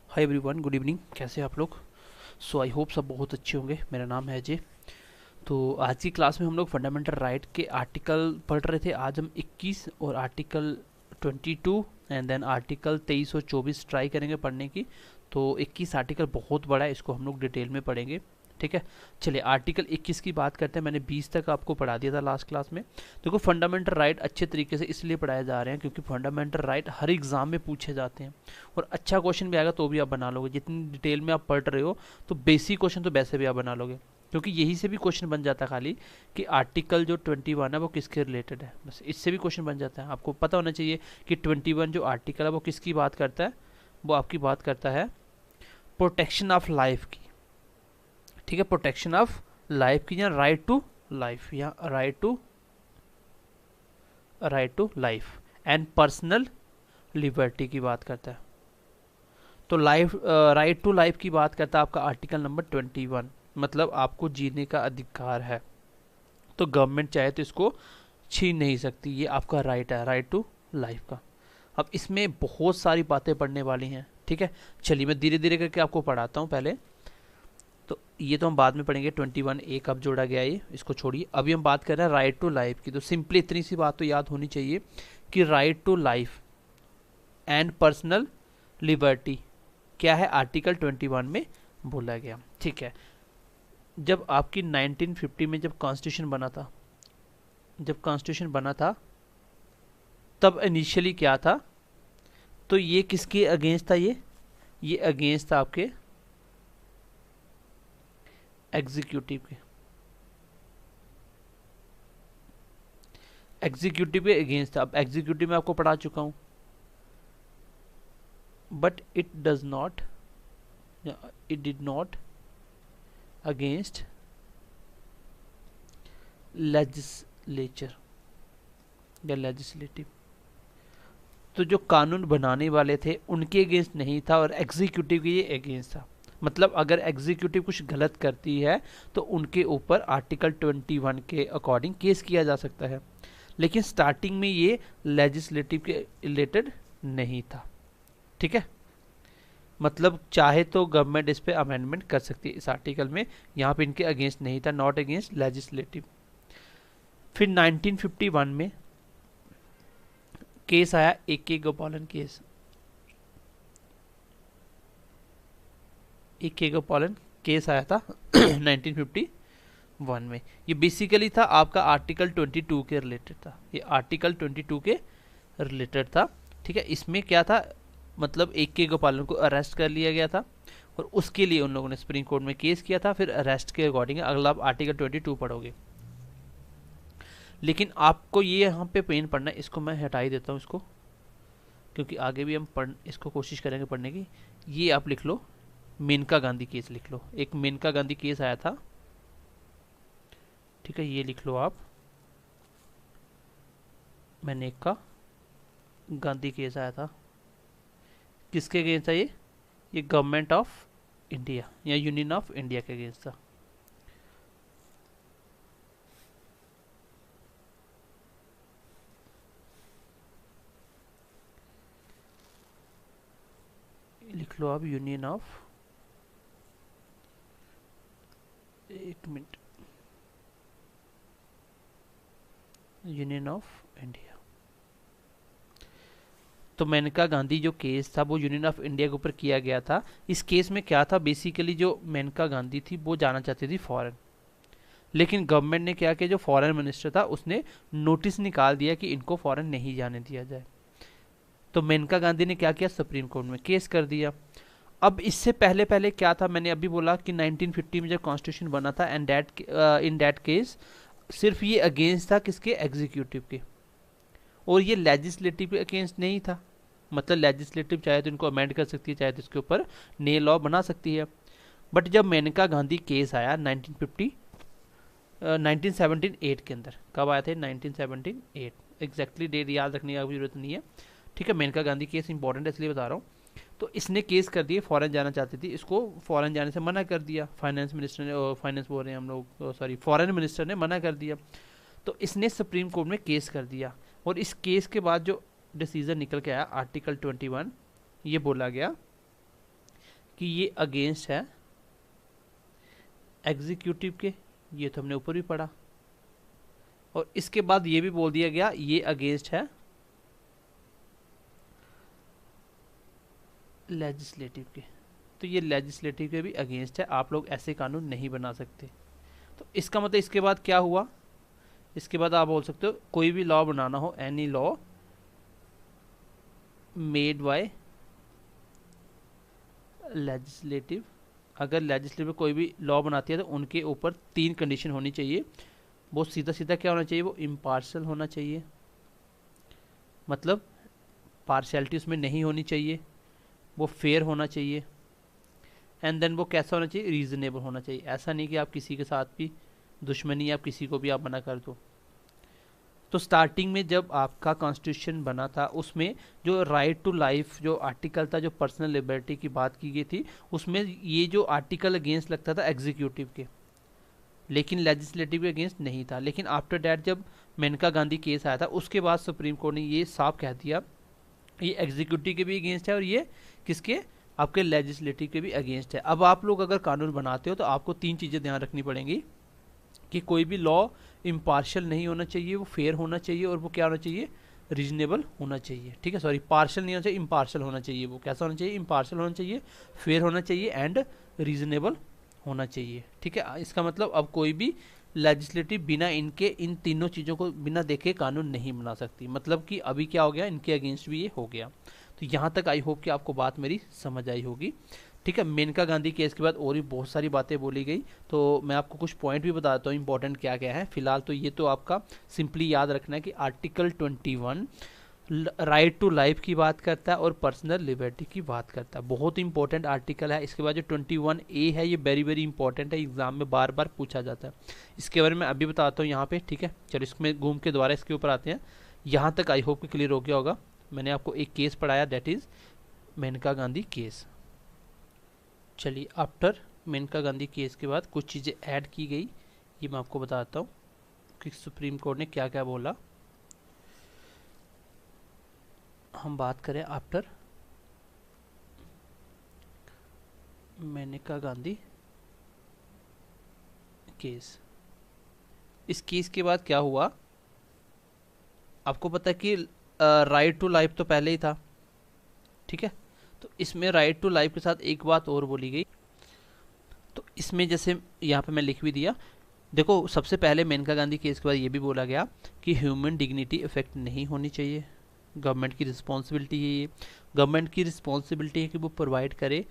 Hi everyone, good evening. कैसे हैं आप लोग? आई होप सब बहुत अच्छे होंगे। मेरा नाम है अजय। तो आज की क्लास में हम लोग फंडामेंटल राइट के आर्टिकल पढ़ रहे थे। आज हम 21 और आर्टिकल 22 एंड देन आर्टिकल 23 और 24 ट्राई करेंगे पढ़ने की। तो 21 आर्टिकल बहुत बड़ा है, इसको हम लोग डिटेल में पढ़ेंगे। ठीक है, चलिए आर्टिकल 21 की बात करते हैं। मैंने 20 तक आपको पढ़ा दिया था लास्ट क्लास में। देखो, फंडामेंटल राइट अच्छे तरीके से इसलिए पढ़ाए जा रहे हैं क्योंकि फंडामेंटल राइट हर एग्जाम में पूछे जाते हैं और अच्छा क्वेश्चन भी आएगा तो भी आप बना लोगे। जितनी डिटेल में आप पढ़ रहे हो तो बेसिक क्वेश्चन तो वैसे भी आप बना लोगे, क्योंकि यही से भी क्वेश्चन बन जाता है खाली कि आर्टिकल जो 21 है वो किसके रिलेटेड है। बस इससे भी क्वेश्चन बन जाता है। आपको पता होना चाहिए कि 21 जो आर्टिकल है वो किसकी बात करता है। वो आपकी बात करता है प्रोटेक्शन ऑफ लाइफ की। ठीक है, प्रोटेक्शन ऑफ लाइफ की, या राइट टू लाइफ, या right to life and personal liberty की बात करता है। तो लाइफ, राइट टू लाइफ की बात करता है आपका आर्टिकल नंबर 21। मतलब आपको जीने का अधिकार है, तो गवर्नमेंट चाहे तो इसको छीन नहीं सकती। ये आपका राइट है, राइट टू लाइफ का। अब इसमें बहुत सारी बातें पढ़ने वाली हैं। ठीक है, चलिए मैं धीरे धीरे करके आपको पढ़ाता हूँ। पहले तो ये तो हम बाद में पढ़ेंगे। 21 ए कब जोड़ा गया, ये इसको छोड़िए। अभी हम बात कर रहे हैं राइट टू लाइफ की। तो सिंपली इतनी सी बात तो याद होनी चाहिए कि right to life and personal liberty क्या है, आर्टिकल 21 में बोला गया। ठीक है, जब आपकी 1950 में जब कॉन्स्टिट्यूशन बना था तब इनिशियली क्या था, तो ये किसके अगेंस्ट था? ये अगेंस्ट था आपके एग्जीक्यूटिव के अगेंस्ट था। अब एग्जीक्यूटिव में आपको पढ़ा चुका हूं, but it did not against legislature या लेजिस्लेटिव। तो जो कानून बनाने वाले थे उनके अगेंस्ट नहीं था और एग्जीक्यूटिव के ये अगेंस्ट था। मतलब अगर एग्जीक्यूटिव कुछ गलत करती है तो उनके ऊपर आर्टिकल 21 के अकॉर्डिंग केस किया जा सकता है। लेकिन स्टार्टिंग में ये लेजिस्लेटिव के रिलेटेड नहीं था। ठीक है, मतलब चाहे तो गवर्नमेंट इस पे अमेंडमेंट कर सकती है इस आर्टिकल में। यहाँ पे इनके अगेंस्ट नहीं था, नॉट अगेंस्ट लेजिस्लेटिव। फिर 1951 में केस आया, ए गोपालन केस। ए गोपालन केस आया था 1951 में। ये बेसिकली था आपका आर्टिकल 22 के रिलेटेड था। ये आर्टिकल 22 के रिलेटेड था। ठीक है, इसमें क्या था, मतलब ए गोपालन को अरेस्ट कर लिया गया था और उसके लिए उन लोगों ने सुप्रीम कोर्ट में केस किया था। फिर अरेस्ट के अकॉर्डिंग अगला आप आर्टिकल 22 पढ़ोगे। लेकिन आपको ये यहाँ पे पेन पढ़ना है, इसको मैं हटा ही देता हूँ इसको, क्योंकि आगे भी हम इसको कोशिश करेंगे पढ़ने की। ये आप लिख लो, मेनका गांधी केस लिख लो। एक मेनका गांधी केस आया था। ठीक है, ये लिख लो आप, मेनका गांधी केस आया था। किसके अगेंस्ट था ये गवर्नमेंट ऑफ इंडिया या यूनियन ऑफ इंडिया के अगेंस्ट था। लिख लो आप, यूनियन ऑफ, एक मिनट, यूनियन ऑफ इंडिया। तो मेनका गांधी जो केस था वो यूनियन ऑफ इंडिया के ऊपर किया गया था। इस केस में क्या था, बेसिकली जो मेनका गांधी थी वो जाना चाहती थी फॉरेन। लेकिन गवर्नमेंट ने क्या किया, जो फॉरेन मिनिस्टर था उसने नोटिस निकाल दिया कि इनको फॉरेन नहीं जाने दिया जाए। तो मेनका गांधी ने क्या किया, सुप्रीम कोर्ट में केस कर दिया। अब इससे पहले पहले क्या था, मैंने अभी बोला कि 1950 में जब कॉन्स्टिट्यूशन बना था एंड इन दैट केस सिर्फ ये अगेंस्ट था किसके, एग्जीक्यूटिव के, और ये लेजिस्लेटिव के अगेंस्ट नहीं था। मतलब लेजिस्लेटिव चाहे तो इनको अमेंड कर सकती है, चाहे तो इसके ऊपर नए लॉ बना सकती है। बट जब मेनका गांधी केस आया 1978 के अंदर, कब आया था 1978, एग्जैक्टली डेट याद रखने की जरूरत नहीं है। ठीक है, मेनका गांधी केस इंपॉर्टेंट है इसलिए बता रहा हूँ। तो इसने केस कर दिए, फॉरेन जाना चाहती थी, इसको फॉरेन जाने से मना कर दिया। फाइनेंस मिनिस्टर ने, फाइनेंस बोल रहे हैं हम लोग, सॉरी, फॉरेन मिनिस्टर ने मना कर दिया। तो इसने सुप्रीम कोर्ट में केस कर दिया और इस केस के बाद जो डिसीजन निकल के आया आर्टिकल 21, ये बोला गया कि ये अगेंस्ट है एग्जीक्यूटिव के, ये तो हमने ऊपर भी पढ़ा, और इसके बाद ये भी बोल दिया गया ये अगेंस्ट है लेजिस्लेटिव के। तो ये लेजिस्लेटिव के भी अगेंस्ट है, आप लोग ऐसे कानून नहीं बना सकते। तो इसका मतलब इसके बाद क्या हुआ, इसके बाद आप बोल सकते हो कोई भी लॉ बनाना हो, any law made by legislative, अगर लेजिस्लेटिव कोई भी लॉ बनाती है तो उनके ऊपर 3 कंडीशन होनी चाहिए। वो सीधा सीधा क्या होना चाहिए, वो इम्पार्शल होना चाहिए, मतलब पार्शियलिटी उसमें नहीं होनी चाहिए, वो फेयर होना चाहिए, एंड देन वो कैसा होना चाहिए, रीजनेबल होना चाहिए। ऐसा नहीं कि आप किसी के साथ भी दुश्मनी, आप किसी को भी आप मना कर दो। तो स्टार्टिंग में जब आपका कॉन्स्टिट्यूशन बना था उसमें जो राइट टू लाइफ जो आर्टिकल था, जो पर्सनल लिबर्टी की बात की गई थी, उसमें ये जो आर्टिकल अगेंस्ट लगता था एग्जीक्यूटिव के, लेकिन लेजिस्लेटिव के अगेंस्ट नहीं था। लेकिन आफ्टर डैट जब मेनका गांधी केस आया था उसके बाद सुप्रीम कोर्ट ने ये साफ कह दिया ये एग्जीक्यूटिव के भी अगेंस्ट है और ये किसके, आपके लेजिस्लेटिव के भी अगेंस्ट है। अब आप लोग अगर कानून बनाते हो तो आपको 3 चीज़ें ध्यान रखनी पड़ेंगी कि कोई भी लॉ इम्पार्शियल नहीं होना चाहिए, वो फेयर होना चाहिए, और वो क्या होना चाहिए, रीजनेबल होना चाहिए। ठीक है, सॉरी पार्शियल नहीं होना चाहिए, इम्पार्शियल होना चाहिए। वो कैसा होना चाहिए, इम्पार्शियल होना चाहिए, फेयर होना चाहिए एंड रीजनेबल होना चाहिए। ठीक है, इसका मतलब अब कोई भी लेजिस्लेटिव बिना इनके इन तीनों चीज़ों को बिना देखे कानून नहीं बना सकती। मतलब कि अभी क्या हो गया, इनके अगेंस्ट भी ये हो गया। तो यहाँ तक आई होप कि आपको बात मेरी समझ आई होगी। ठीक है, मेनका गांधी केस के बाद और भी बहुत सारी बातें बोली गई, तो मैं आपको कुछ पॉइंट भी बताता हूँ इंपॉर्टेंट क्या क्या है। फिलहाल तो ये तो आपका सिंपली याद रखना है कि आर्टिकल 21 राइट टू लाइफ की बात करता है और पर्सनल लिबर्टी की बात करता है। बहुत इंपॉर्टेंट आर्टिकल है। इसके बाद जो 21A है ये वेरी वेरी इंपॉर्टेंट है, एग्जाम में बार बार पूछा जाता है। इसके बारे में अभी बताता हूँ यहाँ पे। ठीक है, चलो इसमें घूम के दोबारा इसके ऊपर आते हैं। यहाँ तक आई होप कि क्लियर हो गया होगा। मैंने आपको एक केस पढ़ाया, that is Maneka Gandhi case. चलिए, आफ्टर मेनका गांधी केस के बाद कुछ चीज़ें ऐड की गई, ये मैं आपको बताता हूँ कि सुप्रीम कोर्ट ने क्या क्या बोला। हम बात करें आफ्टर मेनका गांधी केस, इस केस के बाद क्या हुआ, आपको पता है कि राइट टू लाइफ तो पहले ही था। ठीक है, तो इसमें राइट टू लाइफ के साथ एक बात और बोली गई। तो इसमें जैसे यहाँ पे मैं लिख भी दिया, देखो सबसे पहले मेनका गांधी केस के बाद ये भी बोला गया कि ह्यूमन डिग्निटी इफेक्ट नहीं होनी चाहिए। गवर्नमेंट की रिस्पॉन्सिबिलिटी है, ये गवर्नमेंट की रिस्पॉन्सिबिलिटी है कि वो प्रोवाइड करे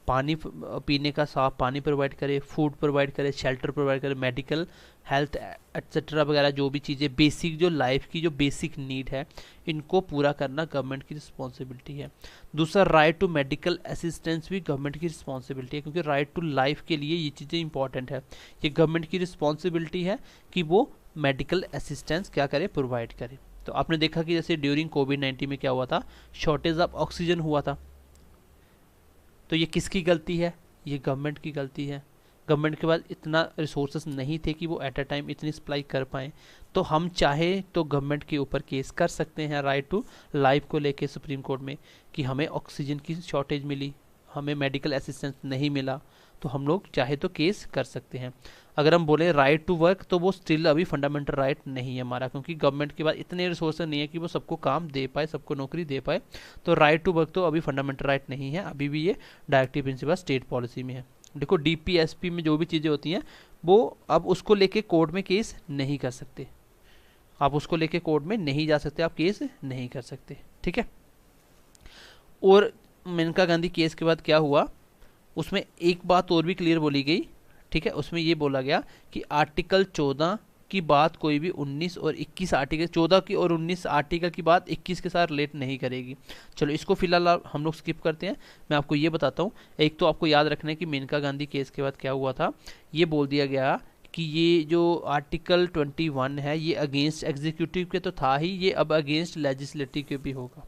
पानी, पीने का साफ पानी प्रोवाइड करे, फूड प्रोवाइड करे, शेल्टर प्रोवाइड करे, मेडिकल हेल्थ एट्सेट्रा वगैरह जो भी चीज़ें बेसिक, जो लाइफ की जो बेसिक नीड है, इनको पूरा करना गवर्नमेंट की रिस्पॉन्सिबिलिटी है। दूसरा, राइट टू मेडिकल असिस्टेंस भी गवर्नमेंट की रिस्पॉन्सिबिलिटी है, क्योंकि राइट टू लाइफ के लिए ये चीज़ें इंपॉर्टेंट है। ये गवर्नमेंट की रिस्पॉन्सिबिलिटी है कि वो मेडिकल असिस्टेंस क्या करे, प्रोवाइड करे। तो आपने देखा कि जैसे ड्यूरिंग कोविड-19 में क्या हुआ था, शॉर्टेज ऑफ ऑक्सीजन हुआ था। तो ये किसकी गलती है, ये गवर्नमेंट की गलती है। गवर्नमेंट के पास इतना रिसोर्सेस नहीं थे कि वो एट अ टाइम इतनी सप्लाई कर पाएँ। तो हम चाहे तो गवर्नमेंट के ऊपर केस कर सकते हैं राइट टू लाइफ को लेके सुप्रीम कोर्ट में, कि हमें ऑक्सीजन की शॉर्टेज मिली, हमें मेडिकल असिस्टेंस नहीं मिला, तो हम लोग चाहे तो केस कर सकते हैं। अगर हम बोले राइट टू वर्क, तो वो स्टिल अभी फंडामेंटल राइट नहीं है हमारा, क्योंकि गवर्नमेंट के पास इतने रिसोर्सेज नहीं है कि वो सबको काम दे पाए, सबको नौकरी दे पाए। तो राइट टू वर्क तो अभी फंडामेंटल राइट नहीं है, अभी भी ये डायरेक्टिव प्रिंसिपल स्टेट पॉलिसी में है। देखो DPSP में जो भी चीज़ें होती हैं वो अब उसको लेके कोर्ट में केस नहीं कर सकते, आप उसको लेके कोर्ट में नहीं जा सकते, आप केस नहीं कर सकते। ठीक है, और मेनका गांधी केस के बाद क्या हुआ, उसमें एक बात और भी क्लियर बोली गई। ठीक है, उसमें ये बोला गया कि आर्टिकल 14 की बात कोई भी 19 और 21 आर्टिकल, 14 की और 19 आर्टिकल की बात 21 के साथ रिलेट नहीं करेगी। चलो इसको फिलहाल हम लोग स्किप करते हैं, मैं आपको ये बताता हूँ। एक तो आपको याद रखना है कि मेनका गांधी केस के बाद क्या हुआ था, ये बोल दिया गया कि ये जो आर्टिकल 21 है ये अगेंस्ट एग्जीक्यूटिव के तो था ही, ये अब अगेंस्ट लेजिस्लेटिव के भी होगा।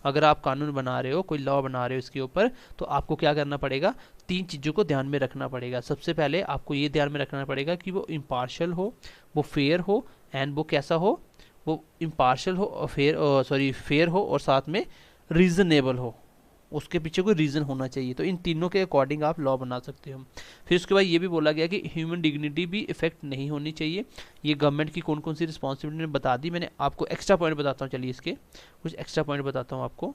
अगर आप कानून बना रहे हो, कोई लॉ बना रहे हो इसके ऊपर, तो आपको क्या करना पड़ेगा, 3 चीज़ों को ध्यान में रखना पड़ेगा। सबसे पहले आपको ये ध्यान में रखना पड़ेगा कि वो इम्पार्शियल हो, वो फेयर हो, एंड वो कैसा हो, वो इम्पार्शियल हो और फेयर हो और साथ में रीजनेबल हो। उसके पीछे कोई रीज़न होना चाहिए। तो इन तीनों के अकॉर्डिंग आप लॉ बना सकते हो। फिर उसके बाद ये भी बोला गया कि ह्यूमन डिग्निटी भी इफेक्ट नहीं होनी चाहिए। ये गवर्नमेंट की कौन कौन सी रिस्पॉन्सिबिलिटी ने बता दी। मैंने आपको एक्स्ट्रा पॉइंट बताता हूँ, चलिए इसके कुछ एक्स्ट्रा पॉइंट बताता हूँ आपको।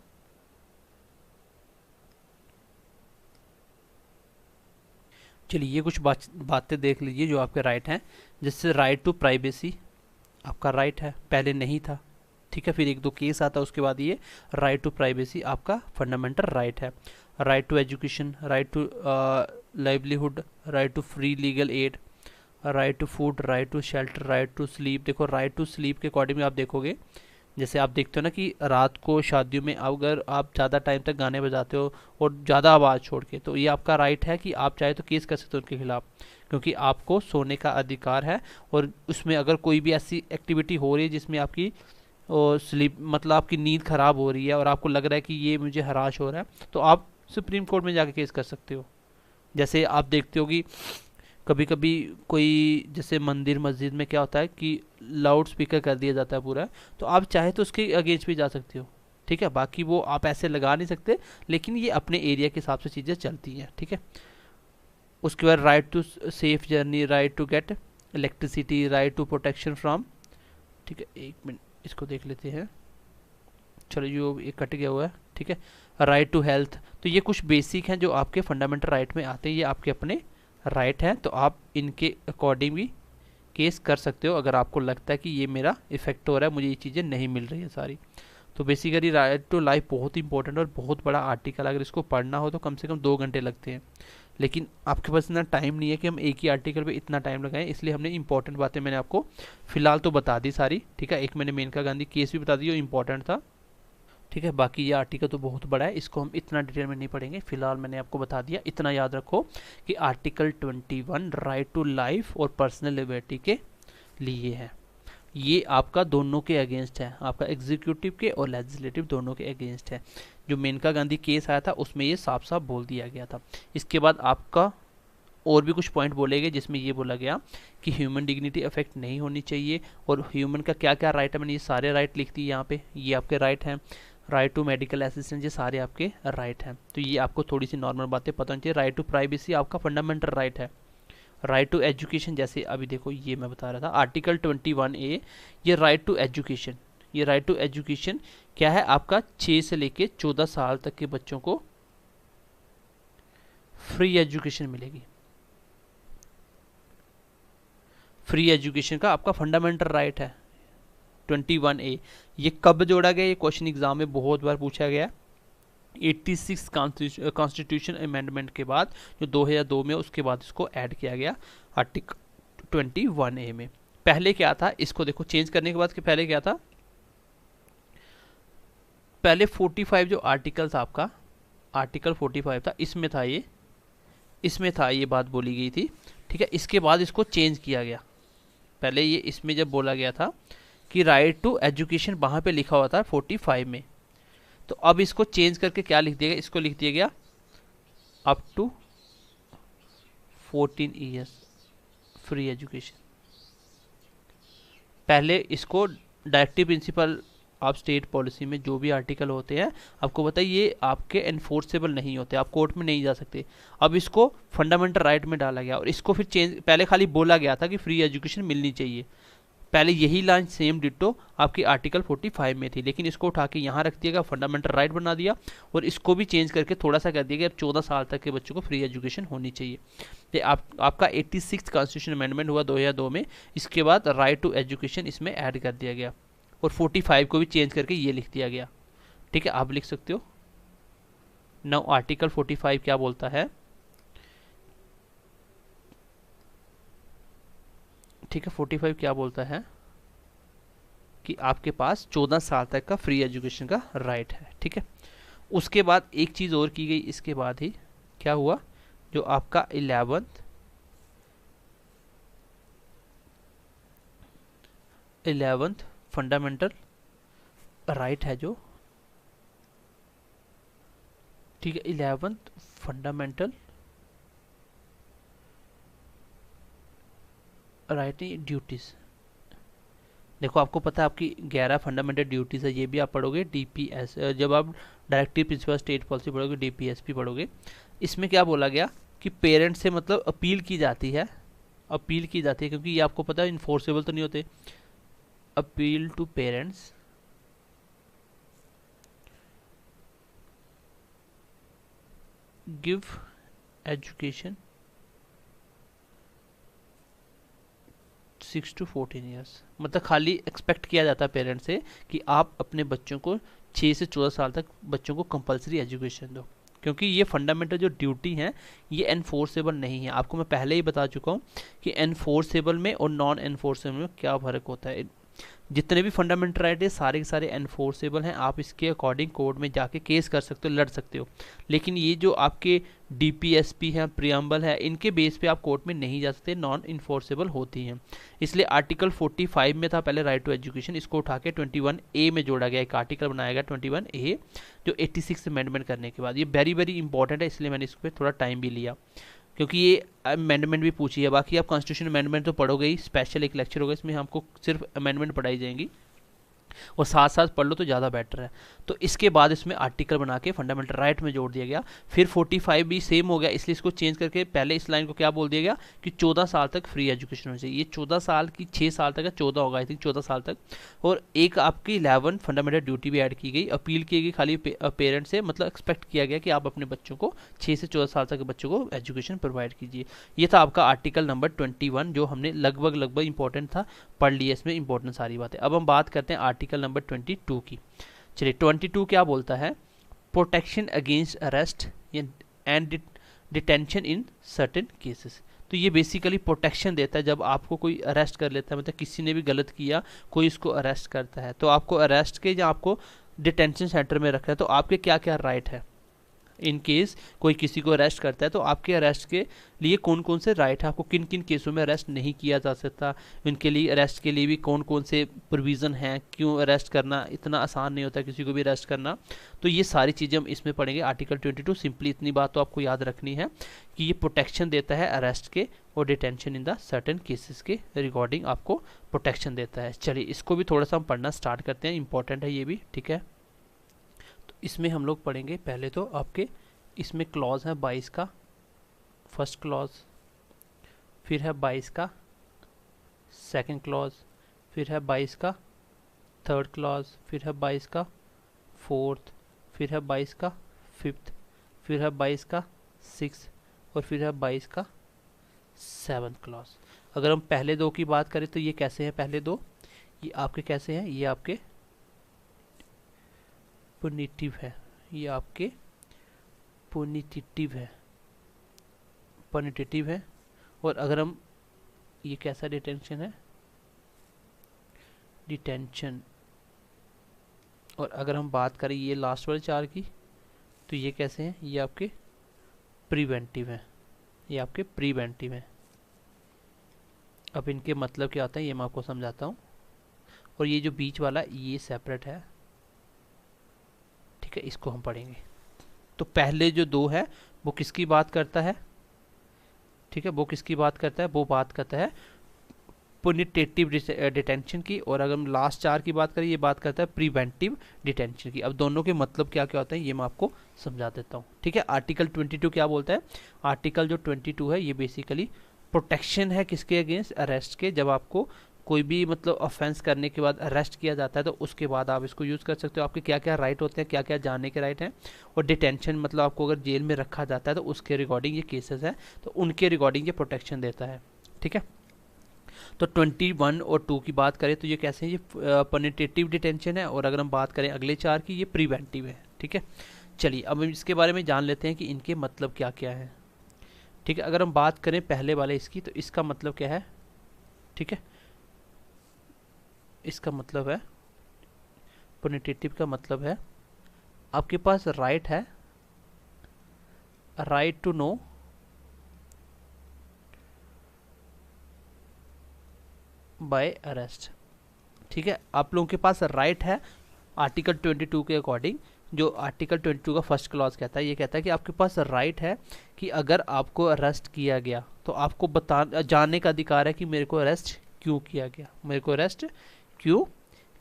चलिए ये कुछ बातें देख लीजिए जो आपके राइट हैं। जैसे राइट टू प्राइवेसी आपका राइट है, पहले नहीं था, ठीक है। फिर एक दो केस आता है उसके बाद ये राइट टू प्राइवेसी आपका फंडामेंटल राइट है। Right to education, right to livelihood, right to free legal aid, right to food, right to shelter, right to sleep. देखो राइट टू स्लीप के अकॉर्डिंग आप देखोगे, जैसे आप देखते हो ना कि रात को शादियों में अगर आप ज़्यादा टाइम तक गाने बजाते हो और ज़्यादा आवाज़ छोड़ के, तो ये आपका राइट है कि आप चाहे तो केस कर सकते हो उनके खिलाफ, क्योंकि आपको सोने का अधिकार है। और उसमें अगर कोई भी ऐसी एक्टिविटी हो रही है जिसमें आपकी और स्लीप मतलब आपकी नींद खराब हो रही है और आपको लग रहा है कि ये मुझे हराश हो रहा है, तो आप सुप्रीम कोर्ट में जाके केस कर सकते हो। जैसे आप देखते हो कि कभी कभी कोई जैसे मंदिर मस्जिद में क्या होता है कि लाउड स्पीकर कर दिया जाता है पूरा, तो आप चाहे तो उसके अगेंस्ट भी जा सकते हो, ठीक है। बाकी वो आप ऐसे लगा नहीं सकते, लेकिन ये अपने एरिया के हिसाब से चीज़ें चलती हैं, ठीक है। उसके बाद right to safe journey, right to get electricity, right to protection from, ठीक है। एक मिनट इसको देख लेते हैं, चलो जो ये कट गया हुआ है, ठीक है। राइट टू हेल्थ, तो ये कुछ बेसिक हैं जो आपके फंडामेंटल राइट में आते हैं, ये आपके अपने राइट हैं, तो आप इनके अकॉर्डिंग भी केस कर सकते हो अगर आपको लगता है कि ये मेरा इफेक्ट हो रहा है, मुझे ये चीज़ें नहीं मिल रही है सारी। तो बेसिकली राइट टू लाइफ बहुत इंपॉर्टेंट और बहुत बड़ा आर्टिकल, अगर इसको पढ़ना हो तो कम से कम 2 घंटे लगते हैं, लेकिन आपके पास इतना टाइम नहीं है कि हम एक ही आर्टिकल पे इतना टाइम लगाएं, इसलिए हमने इंपॉर्टेंट बातें मैंने आपको फिलहाल तो बता दी सारी, ठीक है। एक मैंने मेनका गांधी केस भी बता दी जो इंपॉर्टेंट था, ठीक है। बाकी ये आर्टिकल तो बहुत बड़ा है, इसको हम इतना डिटेल में नहीं पढ़ेंगे, फिलहाल मैंने आपको बता दिया। इतना याद रखो कि आर्टिकल 21 राइट टू लाइफ और पर्सनल लिबर्टी के लिए है। ये आपका दोनों के अगेंस्ट है, आपका एग्जीक्यूटिव के और लेजिस्लेटिव दोनों के अगेंस्ट है। जो मेनका गांधी केस आया था उसमें ये साफ साफ बोल दिया गया था। इसके बाद आपका और भी कुछ पॉइंट बोले गए जिसमें ये बोला गया कि ह्यूमन डिग्निटी अफेक्ट नहीं होनी चाहिए, और ह्यूमन का क्या क्या राइट है, मैंने ये सारे राइट लिख दिए यहाँ पे, ये आपके राइट हैं। राइट टू मेडिकल असिस्टेंस, ये सारे आपके राइट हैं। तो ये आपको थोड़ी सी नॉर्मल बातें पता होनी चाहिए। राइट टू प्राइवेसी आपका फंडामेंटल राइट है। राइट टू एजुकेशन, जैसे अभी देखो ये मैं बता रहा था आर्टिकल 21A, ये राइट टू एजुकेशन, ये राइट टू एजुकेशन क्या है आपका 6 से लेके 14 साल तक के बच्चों को फ्री एजुकेशन मिलेगी। फ्री एजुकेशन का आपका फंडामेंटल राइट है 21A। ये कब जोड़ा गया, ये क्वेश्चन एग्जाम में बहुत बार पूछा गया। 86 कॉन्स्टिट्यूशन अमेंडमेंट के बाद जो 2002 में, उसके बाद इसको ऐड किया गया आर्टिकल 21A में। पहले क्या था, इसको देखो चेंज करने के बाद कि पहले क्या था, पहले 45 जो आर्टिकल था आपका, आर्टिकल 45 था, इसमें था ये, इसमें था ये बात बोली गई थी, ठीक है। इसके बाद इसको चेंज किया गया। पहले ये इसमें जब बोला गया था कि राइट टू एजुकेशन वहां पे लिखा हुआ था 45 में, तो अब इसको चेंज करके क्या लिख दिया गया, इसको लिख दिया गया up to 14 years free education. पहले इसको डायरेक्टिव प्रिंसिपल आप स्टेट पॉलिसी में जो भी आर्टिकल होते हैं, आपको बताइए ये आपके एनफोर्सेबल नहीं होते, आप कोर्ट में नहीं जा सकते। अब इसको फंडामेंटल राइट में डाला गया और इसको फिर चेंज, पहले खाली बोला गया था कि फ्री एजुकेशन मिलनी चाहिए, पहले यही लाइन सेम डिट्टो आपकी आर्टिकल 45 में थी, लेकिन इसको उठा के यहाँ रख दिया गया, फंडामेंटल राइट बना दिया, और इसको भी चेंज करके थोड़ा सा कर दिया गया 14 साल तक के बच्चों को फ्री एजुकेशन होनी चाहिए। ये आपका 86 कॉन्स्टिट्यूशन अमेंडमेंट हुआ 2002 में, इसके बाद राइट टू एजुकेशन इसमें ऐड कर दिया गया और 45 को भी चेंज करके ये लिख दिया गया, ठीक है। आप लिख सकते हो नाउ आर्टिकल 45 क्या बोलता है, ठीक है। 45 क्या बोलता है कि आपके पास 14 साल तक का फ्री एजुकेशन का राइट है, ठीक है। उसके बाद एक चीज़ और की गई, इसके बाद ही क्या हुआ, जो आपका 11th फंडामेंटल राइट है जो, ठीक है, 11th फंडामेंटल राइट नहीं ड्यूटीज, देखो आपको पता है आपकी 11 फंडामेंटल ड्यूटीज है, ये भी आप पढ़ोगे डीपीएस, जब आप डायरेक्टिव प्रिंसिपल स्टेट पॉलिसी पढ़ोगे डीपीएसपी पढ़ोगे। इसमें क्या बोला गया कि पेरेंट्स से मतलब अपील की जाती है, अपील की जाती है, क्योंकि ये आपको पता है इन्फोर्सेबल तो नहीं होते। Appeal to parents give education 6 to 14 years, मतलब खाली एक्सपेक्ट किया जाता है पेरेंट्स से कि आप अपने बच्चों को 6 से 14 साल तक बच्चों को कंपलसरी एजुकेशन दो, क्योंकि ये फंडामेंटल जो ड्यूटी है ये एनफोर्सेबल नहीं है। आपको मैं पहले ही बता चुका हूँ कि एनफोर्सेबल में और नॉन एनफोर्सेबल में क्या फ़र्क होता है। जितने भी फंडामेंटल राइट है सारे के सारे एनफोर्सेबल हैं, आप इसके अकॉर्डिंग कोर्ट में जाके केस कर सकते हो, लड़ सकते हो। लेकिन ये जो आपके डीपीएसपी हैं, प्रियम्बल है, इनके बेस पे आप कोर्ट में नहीं जा सकते, नॉन इन्फोर्सेबल होती हैं। इसलिए आर्टिकल 45 में था पहले राइट टू एजुकेशन, इसको उठा के 21A में जोड़ा गया, एक आर्टिकल बनाया गया 21A, जो 86 अमेंडमेंट करने के बाद। ये वेरी वेरी इंपॉर्टेंट है, इसलिए मैंने इस पर थोड़ा टाइम भी लिया, क्योंकि ये अमेंडमेंट भी पूछी है। बाकी आप कॉन्स्टिट्यूशन अमेंडमेंट तो पढ़ोगे ही, स्पेशल एक लेक्चर होगा इसमें हमको सिर्फ अमेंडमेंट पढ़ाई जाएंगी, और साथ साथ पढ़ लो तो ज़्यादा बेटर है। तो इसके बाद इसमें आर्टिकल बना के फंडामेंटल राइट में जोड़ दिया गया। फिर 45 भी सेम हो गया, इसलिए इसको चेंज करके पहले इस लाइन को क्या बोल दिया गया कि 14 साल तक फ्री एजुकेशन होनी चाहिए। ये 14 साल की 6 साल तक है, 14 होगा आई थिंक, 14 साल तक। और एक आपकी 11 फंडामेंटल ड्यूटी भी ऐड की गई, अपील की गई खाली पेरेंट्स से, मतलब एक्सपेक्ट किया गया कि आप अपने बच्चों को 6 से 14 साल तक के बच्चों को एजुकेशन प्रोवाइड कीजिए। ये था आपका आर्टिकल नंबर 21, जो हमने लगभग इंपॉर्टेंट था, पढ़ लिया इसमें इंपॉर्टेंट सारी बातें। अब हम बात करते हैं आर्टिकल नंबर 22 की। चलिए 22 क्या बोलता है, protection against arrest and detention in certain cases. तो ये बेसिकली प्रोटेक्शन देता है जब आपको कोई अरेस्ट कर लेता है, मतलब किसी ने भी गलत किया, कोई इसको अरेस्ट करता है, तो आपको अरेस्ट के या आपको डिटेंशन सेंटर में रखा है, तो आपके क्या क्या राइट है। इन केस कोई किसी को अरेस्ट करता है तो आपके अरेस्ट के लिए कौन कौन से राइट है, आपको किन किन केसों में अरेस्ट नहीं किया जा सकता, उनके लिए अरेस्ट के लिए भी कौन कौन से प्रोविज़न हैं, क्यों अरेस्ट करना इतना आसान नहीं होता किसी को भी अरेस्ट करना। तो ये सारी चीज़ें हम इसमें पढ़ेंगे आर्टिकल 22। सिंपली इतनी बात तो आपको याद रखनी है कि ये प्रोटेक्शन देता है अरेस्ट के और detention in the certain cases के रिगार्डिंग आपको प्रोटेक्शन देता है। चलिए इसको भी थोड़ा सा हम पढ़ना स्टार्ट करते हैं, इंपॉर्टेंट है ये भी, ठीक है। इसमें हम लोग पढ़ेंगे पहले तो आपके इसमें क्लॉज है 22 का फर्स्ट क्लॉज, फिर है 22 का सेकंड क्लॉज, फिर है 22 का थर्ड क्लॉज, फिर है 22 का फोर्थ, फिर है 22 का फिफ्थ, फिर है 22 का सिक्स, और फिर है 22 का सेवन्थ क्लॉज। अगर हम पहले दो की बात करें तो ये कैसे हैं, पहले दो ये आपके कैसे हैं, ये आपके पुनिटिव है, ये आपके पुनिटिव है, पुनिटिव है। और अगर हम ये कैसा डिटेंशन है, डिटेंशन। और अगर हम बात करें ये लास्ट वाले चार की तो ये कैसे हैं, ये आपके प्रिवेंटिव हैं, ये आपके प्रिवेंटिव हैं। अब इनके मतलब क्या होता है ये मैं आपको समझाता हूँ। और ये जो बीच वाला ये सेपरेट है, ठीक है, इसको हम पढ़ेंगे। तो पहले जो दो है वो किसकी बात करता है, ठीक है, वो किसकी बात करता है, वो बात करता है पुनिटेटिव डिटेंशन की। और अगर हम लास्ट चार की बात करें ये बात करता है प्रिवेंटिव डिटेंशन की। अब दोनों के मतलब क्या क्या होते हैं ये मैं आपको समझा देता हूँ, ठीक है। आर्टिकल 22 क्या बोलता है, आर्टिकल जो 22 है ये बेसिकली प्रोटेक्शन है किसके अगेंस्ट, अरेस्ट के। जब आपको कोई भी मतलब ऑफेंस करने के बाद अरेस्ट किया जाता है तो उसके बाद आप इसको यूज़ कर सकते हो। आपके क्या क्या राइट होते हैं, क्या क्या जानने के राइट हैं। और डिटेंशन मतलब आपको अगर जेल में रखा जाता है तो उसके रिगार्डिंग ये केसेस है, तो उनके रिगार्डिंग ये प्रोटेक्शन देता है, ठीक है। तो 21 और 2 की बात करें तो ये कैसे हैं, ये पनिटेटिव डिटेंशन है। और अगर हम बात करें अगले चार की, ये प्रिवेंटिव है, ठीक है। चलिए अब हम इसके बारे में जान लेते हैं कि इनके मतलब क्या क्या है, ठीक है। अगर हम बात करें पहले वाले इसकी तो इसका मतलब क्या है, ठीक है, इसका मतलब है पुनिटेटिव का मतलब है आपके पास राइट है, right to know by arrest, ठीक है। आप लोगों के पास राइट है आर्टिकल 22 के अकॉर्डिंग। जो आर्टिकल 22 का फर्स्ट क्लॉज कहता है, ये कहता है कि आपके पास राइट है कि अगर आपको अरेस्ट किया गया तो आपको जानने का अधिकार है कि मेरे को अरेस्ट क्यों किया गया, मेरे को अरेस्ट क्यों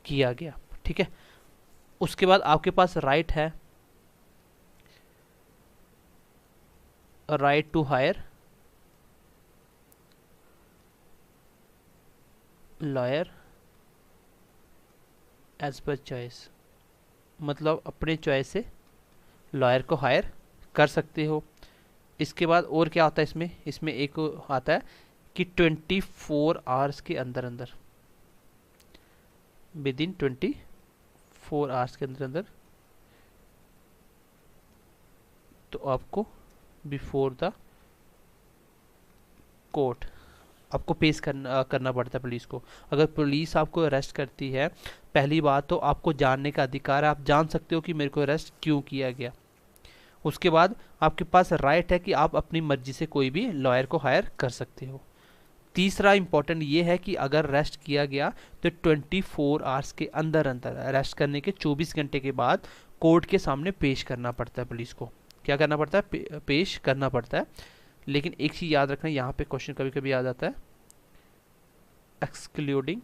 किया गया। ठीक है, उसके बाद आपके पास राइट है, right to hire lawyer as per choice, मतलब अपने चॉइस से लॉयर को हायर कर सकते हो। इसके बाद और क्या आता है इसमें, इसमें एक आता है कि 24 आवर्स के अंदर अंदर, विद इन 24 आवर्स के अंदर अंदर, तो आपको बिफोर द कोर्ट आपको पेश करना पड़ता है पुलिस को। अगर पुलिस आपको अरेस्ट करती है, पहली बात तो आपको जानने का अधिकार है, आप जान सकते हो कि मेरे को अरेस्ट क्यों किया गया। उसके बाद आपके पास राइट है कि आप अपनी मर्जी से कोई भी लॉयर को हायर कर सकते हो। तीसरा इंपॉर्टेंट ये है कि अगर अरेस्ट किया गया तो 24 आवर्स के अंदर अंदर, अरेस्ट करने के 24 घंटे के बाद कोर्ट के सामने पेश करना पड़ता है पुलिस को। क्या करना पड़ता है, पेश करना पड़ता है। लेकिन एक चीज याद रखना, यहाँ पे क्वेश्चन कभी कभी आ जाता है, एक्सक्लूडिंग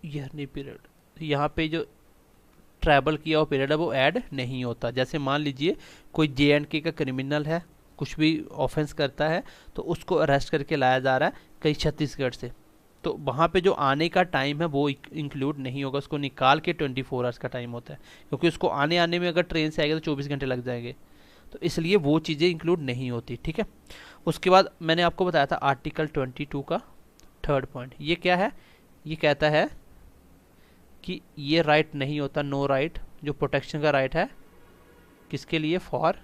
ईयरली पीरियड, यहाँ पे जो ट्रैवल किया हुआ पीरियड है वो ऐड नहीं होता। जैसे मान लीजिए कोई JNK का क्रिमिनल है, कुछ भी ऑफेंस करता है, तो उसको अरेस्ट करके लाया जा रहा है कहीं छत्तीसगढ़ से, तो वहाँ पे जो आने का टाइम है वो इंक्लूड नहीं होगा, उसको निकाल के 24 आवर्स का टाइम होता है, क्योंकि उसको आने आने में अगर ट्रेन से आएगा तो 24 घंटे लग जाएंगे, तो इसलिए वो चीज़ें इंक्लूड नहीं होती। ठीक है, उसके बाद मैंने आपको बताया था आर्टिकल 22 का थर्ड पॉइंट, ये क्या है, ये कहता है कि ये राइट नहीं होता, नो राइट, जो प्रोटेक्शन का राइट है किसके लिए, फॉर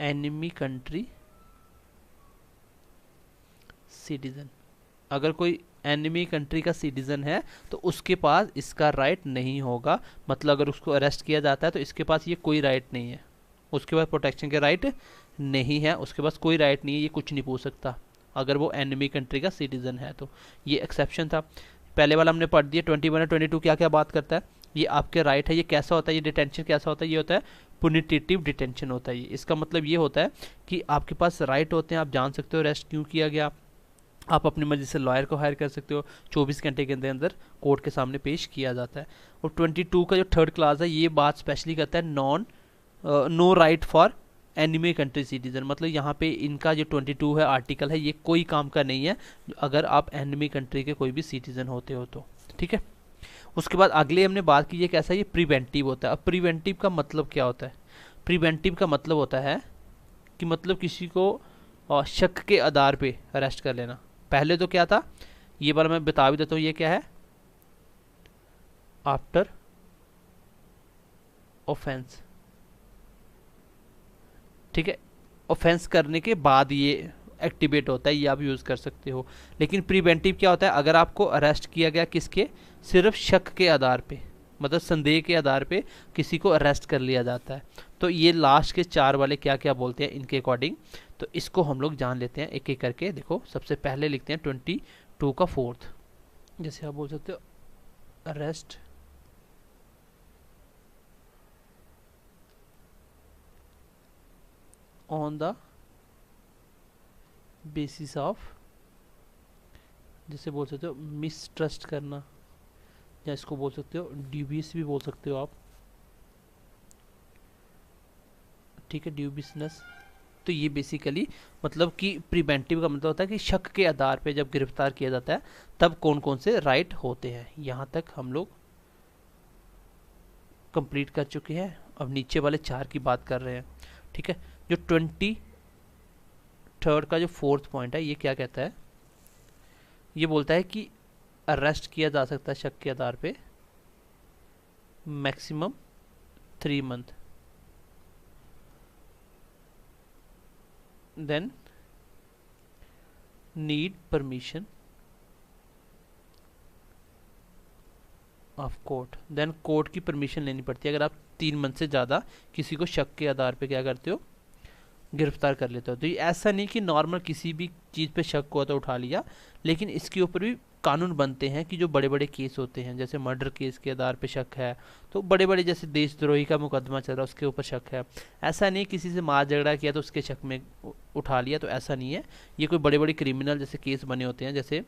एनिमी कंट्री सिटीजन। अगर कोई एनिमी कंट्री का सिटीजन है तो उसके पास इसका राइट नहीं होगा, मतलब अगर उसको अरेस्ट किया जाता है तो इसके पास ये कोई राइट नहीं है, उसके पास प्रोटेक्शन के राइट नहीं है, उसके पास कोई राइट नहीं है, ये कुछ नहीं पूछ सकता अगर वो एनिमी कंट्री का सिटीजन है। तो ये एक्सेप्शन था। पहले वाला हमने पढ़ दिया 21 और 22 क्या क्या बात करता है, ये आपके राइट है। ये कैसा होता है, ये डिटेंशन कैसा होता है, ये होता है पुनिटेटिव डिटेंशन होता है। इसका मतलब ये होता है कि आपके पास राइट होते हैं, आप जान सकते हो अरेस्ट क्यों किया गया, आप अपनी मर्जी से लॉयर को हायर कर सकते हो, 24 घंटे के अंदर अंदर कोर्ट के सामने पेश किया जाता है। और 22 का जो थर्ड क्लास है ये बात स्पेशली करता है no right for enemy country citizen, मतलब यहाँ पे इनका जो 22 है आर्टिकल है ये कोई काम का नहीं है अगर आप एनिमी कंट्री के कोई भी सिटीजन होते हो तो। ठीक है, उसके बाद अगले हमने बात की, ये कैसा, ये प्रिवेंटिव होता है। अब प्रिवेंटिव का मतलब क्या होता है, प्रिवेंटिव का मतलब होता है कि मतलब किसी को शक के आधार पे अरेस्ट कर लेना। पहले तो क्या था, ये बार मैं बता भी देता हूँ, ये क्या है, आफ्टर ऑफेंस। ठीक है, ऑफेंस करने के बाद ये एक्टिवेट होता है, ये आप यूज़ कर सकते हो। लेकिन प्रिवेंटिव क्या होता है, अगर आपको अरेस्ट किया गया किसके, सिर्फ शक के आधार पे, मतलब संदेह के आधार पे किसी को अरेस्ट कर लिया जाता है, तो ये लास्ट के 4 वाले क्या क्या बोलते हैं इनके अकॉर्डिंग, तो इसको हम लोग जान लेते हैं एक एक करके। देखो सबसे पहले लिखते हैं 22 का फोर्थ, जैसे आप बोल सकते हो arrest on the basis of, जैसे बोल सकते हो मिसट्रस्ट करना, या इसको बोल सकते हो ड्यूबियस भी बोल सकते हो आप। ठीक है, ड्यूबियसनेस। तो ये बेसिकली मतलब कि प्रिवेंटिव का मतलब होता है कि शक के आधार पे जब गिरफ्तार किया जाता है तब कौन कौन से राइट होते हैं। यहाँ तक हम लोग कंप्लीट कर चुके हैं, अब नीचे वाले 4 की बात कर रहे हैं। ठीक है, जो 23 का जो फोर्थ पॉइंट है ये क्या कहता है, ये बोलता है कि अरेस्ट किया जा सकता है शक के आधार पे maximum 3 month, then need permission of court, then court की परमिशन लेनी पड़ती है अगर आप 3 मंथ से ज़्यादा किसी को शक के आधार पे क्या करते हो, गिरफ्तार कर लेते हो। तो ये ऐसा नहीं कि नॉर्मल किसी भी चीज़ पे शक हुआ तो उठा लिया, लेकिन इसके ऊपर भी कानून बनते हैं कि जो बड़े बड़े केस होते हैं, जैसे मर्डर केस के आधार पे शक है, तो बड़े बड़े जैसे देशद्रोही का मुकदमा चल रहा है उसके ऊपर शक है, ऐसा नहीं किसी से मार झगड़ा किया तो उसके शक में उठा लिया, तो ऐसा नहीं है। ये कोई बड़े बड़े क्रिमिनल जैसे केस बने होते हैं, जैसे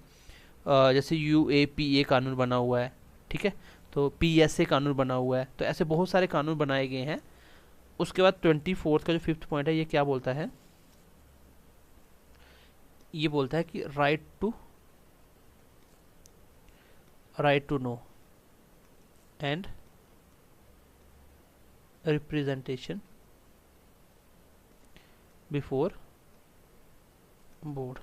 UAPA कानून बना हुआ है, ठीक है, तो PSA कानून बना हुआ है, तो ऐसे बहुत सारे कानून बनाए गए हैं। उसके बाद 24 का जो 5th पॉइंट है, ये क्या बोलता है, ये बोलता है कि right to know and representation before board,